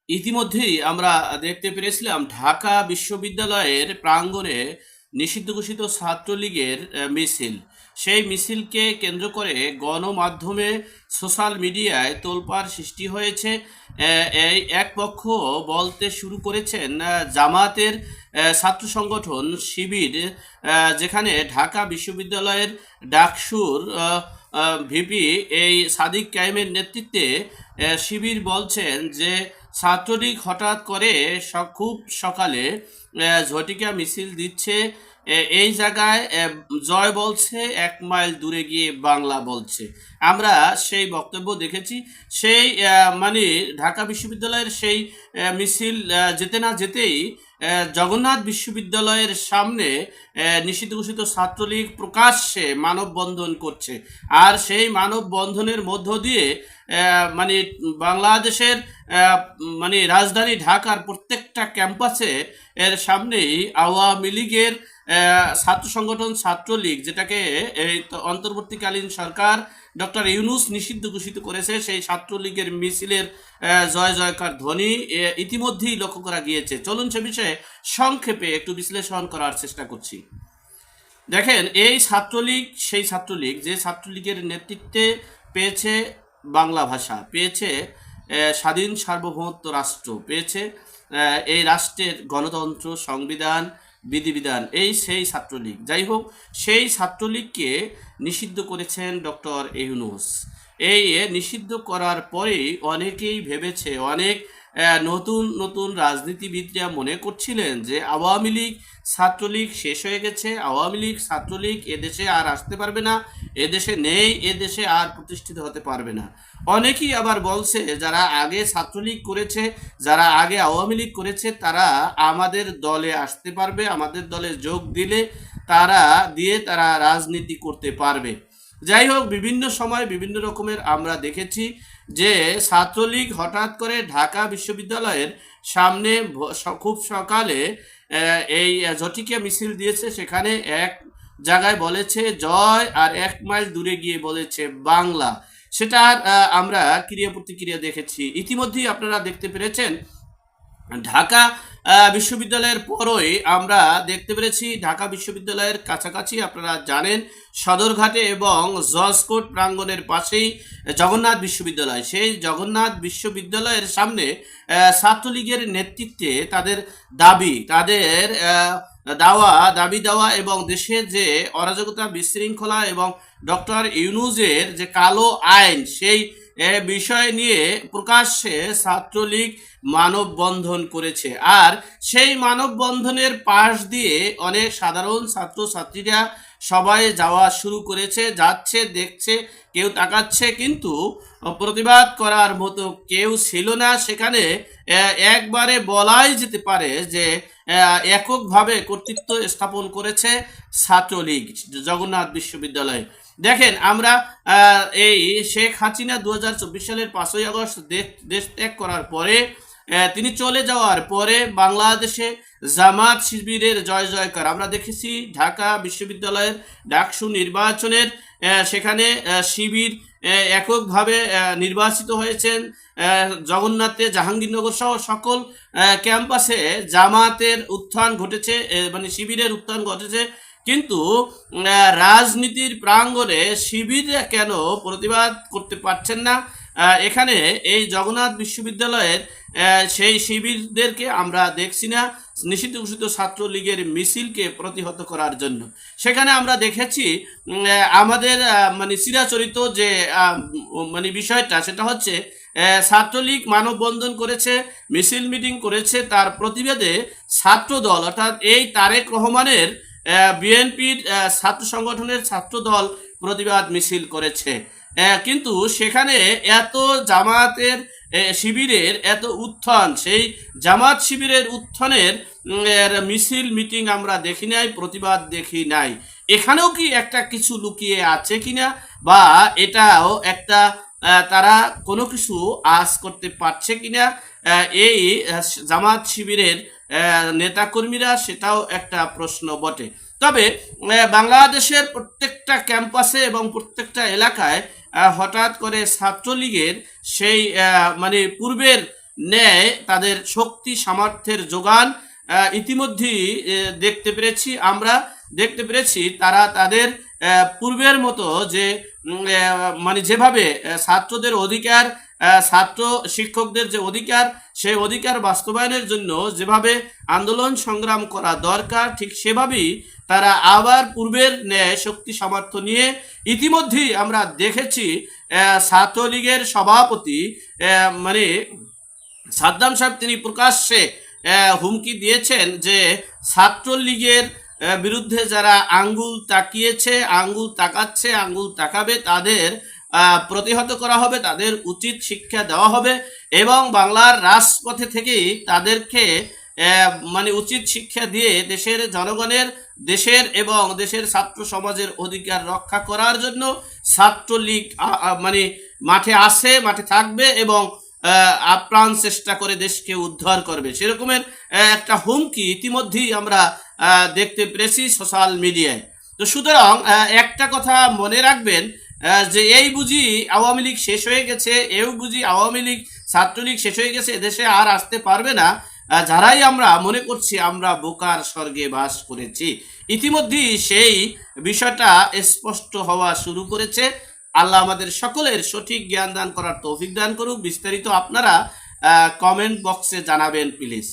ইতিমধ্যেই আমরা দেখতে পেরেছিলাম ঢাকা বিশ্ববিদ্যালয়ের প্রাঙ্গণে নিষিদ্ধ ঘোষিত ছাত্রলীগের মিছিল। সেই মিছিলকে কেন্দ্র করে গণমাধ্যমে সোশ্যাল মিডিয়ায় তোলপাড় সৃষ্টি হয়েছে। এই এক পক্ষ বলতে শুরু করেছেন জামাতের ছাত্র সংগঠন শিবির, যেখানে ঢাকা বিশ্ববিদ্যালয়ের ডাকসুর ভিপি এই সাদিক কায়েমের নেতৃত্বে শিবির বলছেন যে ছাত্রলীগ হঠাৎ করে খুব সকালে ঝটিকা মিছিল দিচ্ছে। এই জায়গায় জয় বলছে, 1 মাইল দূরে গিয়ে বাংলা বলছে। আমরা সেই বক্তব্য দেখেছি। সেই মানে ঢাকা বিশ্ববিদ্যালয়ের সেই মিছিল যেতে না যেতেই জগন্নাথ বিশ্ববিদ্যালয়ের সামনে নিষিদ্ধ ঘোষিত ছাত্রলীগ প্রকাশ্যে মানববন্ধন করছে। আর সেই মানববন্ধনের মধ্য দিয়ে মানে বাংলাদেশের মানে রাজধানী ঢাকার প্রত্যেকটা ক্যাম্পাসে এর সামনেই আওয়ামী লীগের ছাত্র সংগঠন ছাত্রলীগ, যেটাকে এই অন্তর্বর্তীকালীন সরকার ডক্টর ইউনূস নিষিদ্ধ ঘোষিত করেছে, সেই ছাত্রলীগের মিছিলের জয় জয়কার ধ্বনি ইতিমধ্যেই লক্ষ্য করা গিয়েছে। চলুন সে বিষয়ে সংক্ষেপে একটু বিশ্লেষণ করার চেষ্টা করছি। দেখেন, এই ছাত্রলীগ সেই ছাত্রলীগ যে ছাত্রলীগের নেতৃত্বে পেয়েছে বাংলা ভাষা, পেয়েছে স্বাধীন সার্বভৌমত্ব রাষ্ট্র, পেয়েছে এই রাষ্ট্রের গণতন্ত্র, সংবিধান, বিধিবিধান, এই সেই ছাত্রলীগ। যাই হোক, সেই ছাত্রলীগকে নিষিদ্ধ করেছেন ডক্টর ইউনূস। এই নিষিদ্ধ করার পরেই অনেকেই ভেবেছে, অনেক নতুন নতুন রাজনীতিবিদরা মনে করছিলেন যে আওয়ামী লীগ ছাত্রলীগ শেষ হয়ে গেছে, আওয়ামী লীগ ছাত্রলীগ এদেশে আর আসতে পারবে না, এদেশে নেই, এদেশে আর প্রতিষ্ঠিত হতে পারবে না। অনেকেই আবার বলছে যারা আগে ছাত্রলীগ করেছে, যারা আগে আওয়ামী লীগ করেছে, তারা আমাদের দলে আসতে পারবে, আমাদের দলে যোগ দিলে তারা রাজনীতি করতে পারবে। যাই হোক, বিভিন্ন সময় বিভিন্ন রকমের আমরা দেখেছি যে ছাত্রলীগ হঠাৎ করে ঢাকা বিশ্ববিদ্যালয়ের সামনে খুব সকালে এই ঝটিকা মিছিল দিয়েছে। সেখানে এক জায়গায় বলেছে জয়, আর 1 মাইল দূরে গিয়ে বলেছে বাংলা। সেটার আমরা ক্রিয়া প্রতিক্রিয়া দেখেছি। ইতিমধ্যেই আপনারা দেখতে পেরেছেন ঢাকা বিশ্ববিদ্যালয়ের পরই আমরা দেখতে পেরেছি ঢাকা বিশ্ববিদ্যালয়ের কাছাকাছি, আপনারা জানেন, সদরঘাটে এবং জজকোর্ট প্রাঙ্গণের পাশেই জগন্নাথ বিশ্ববিদ্যালয়। সেই জগন্নাথ বিশ্ববিদ্যালয়ের সামনে ছাত্রলীগের নেতৃত্বে তাদের দাবি, তাদের দাবি দেওয়া এবং দেশের যে অরাজকতা, বিশৃঙ্খলা এবং ডক্টর ইউনূসের যে কালো আইন, সেই বিষয় নিয়ে প্রকাশ্যে ছাত্রলীগ মানববন্ধন করেছে। আর সেই মানববন্ধনের পাশ দিয়ে অনেক সাধারণ ছাত্রছাত্রীরা সবাই যাওয়া শুরু করেছে, যাচ্ছে, দেখছে, কেউ তাকাচ্ছে, কিন্তু প্রতিবাদ করার মতো কেউ ছিল না সেখানে। একবারে বলাই যেতে পারে যে এককভাবে কর্তৃত্ব স্থাপন করেছে ছাত্রলীগ জগন্নাথ বিশ্ববিদ্যালয়ে। দেখেন, আমরা এই শেখ হাসিনা 2024 সালের 5ই আগস্ট দেশ ত্যাগ করার পরে, তিনি চলে যাওয়ার পরে বাংলাদেশে জামাত শিবিরের জয় জয়কার আমরা দেখেছি। ঢাকা বিশ্ববিদ্যালয়ের ডাকসু নির্বাচনের সেখানে শিবির এককভাবে নির্বাচিত হয়েছেন। জগন্নাথে, জাহাঙ্গীরনগর সহ সকল ক্যাম্পাসে জামাতের উত্থান ঘটেছে, মানে শিবিরের উত্থান ঘটেছে। কিন্তু রাজনীতির প্রাঙ্গণে শিবিররা কেন প্রতিবাদ করতে পারছেন না? এখানে এই জগন্নাথ বিশ্ববিদ্যালয়ের সেই শিবিরদেরকে আমরা দেখছি না নিষিদ্ধ ঘোষিত ছাত্রলীগের মিছিলকে প্রতিহত করার জন্য। সেখানে আমরা দেখেছি আমাদের মানে চিরাচরিত যে মানে বিষয়টা, সেটা হচ্ছে ছাত্রলীগ মানববন্ধন করেছে, মিছিল মিটিং করেছে, তার প্রতিবাদে ছাত্রদল অর্থাৎ এই তারেক রহমানের বিএনপির ছাত্র সংগঠনের ছাত্রদল প্রতিবাদ মিছিল করেছে। কিন্তু সেখানে এত জামাতের শিবিরের এত উত্থান, সেই জামাত শিবিরের উত্থানের মিছিল মিটিং আমরা দেখি নাই, প্রতিবাদ দেখি নাই। এখানেও কি একটা কিছু লুকিয়ে আছে কিনা, বা এটাও একটা তারা কোনো কিছু আঁচ করতে পারছে কিনা এই জামাত শিবিরের নেতাকর্মীরা, সেটাও একটা প্রশ্ন বটে। তবে বাংলাদেশের প্রত্যেকটা ক্যাম্পাসে এবং প্রত্যেকটা এলাকায় হঠাৎ করে ছাত্রলীগের সেই মানে পূর্বের ন্যায় তাদের শক্তি সামর্থ্যের যোগান ইতিমধ্যেই আমরা দেখতে পেরেছি তারা তাদের পূর্বের মতো যে মানে যেভাবে ছাত্রদের অধিকার, ছাত্র শিক্ষকদের যে অধিকার, সেই অধিকার বাস্তবায়নের জন্য যেভাবে আন্দোলন সংগ্রাম করা দরকার, ঠিক সেভাবেই তারা আবার পূর্বের ন্যায় শক্তি সামর্থ্য নিয়ে ইতিমধ্যেই আমরা দেখেছি ছাত্রলীগের সভাপতি মানে সাদ্দাম সাহেব তিনি প্রকাশ্যে হুমকি দিয়েছেন যে ছাত্রলীগের বিরুদ্ধে যারা আঙ্গুল তাকিয়েছে, আঙ্গুল তাকাচ্ছে, আঙ্গুল তাকাবে, তাদের প্রতিহত করা হবে, তাদের উচিত শিক্ষা দেওয়া হবে এবং বাংলার রাজপথে থেকেই তাদেরকে মানে উচিত শিক্ষা দিয়ে দেশের জনগণের, দেশের এবং দেশের ছাত্র সমাজের অধিকার রক্ষা করার জন্য ছাত্রলীগ মানে মাঠে আছে, মাঠে থাকবে এবং আপ্রাণ চেষ্টা করে দেশকে উদ্ধার করবে, সেরকমের একটা হুমকি ইতিমধ্যেই আমরা দেখতে পেরেছি সোশ্যাল মিডিয়ায়। তো সুতরাং একটা কথা মনে রাখবেন যে এই বুঝি আওয়ামী লীগ শেষ হয়ে গেছে, এও বুঝি আওয়ামী লীগ ছাত্রলীগ শেষ হয়ে গেছে, এদেশে আর আসতে পারবে না, যারাই আমরা মনে করছি আমরা বোকার স্বর্গে বাস করেছি, ইতিমধ্যেই সেই বিষয়টা স্পষ্ট হওয়া শুরু করেছে। আল্লাহ আমাদের সকলের সঠিক জ্ঞান দান করার তৌফিক দান করুক। বিস্তারিত আপনারা কমেন্ট বক্সে জানাবেন প্লিজ।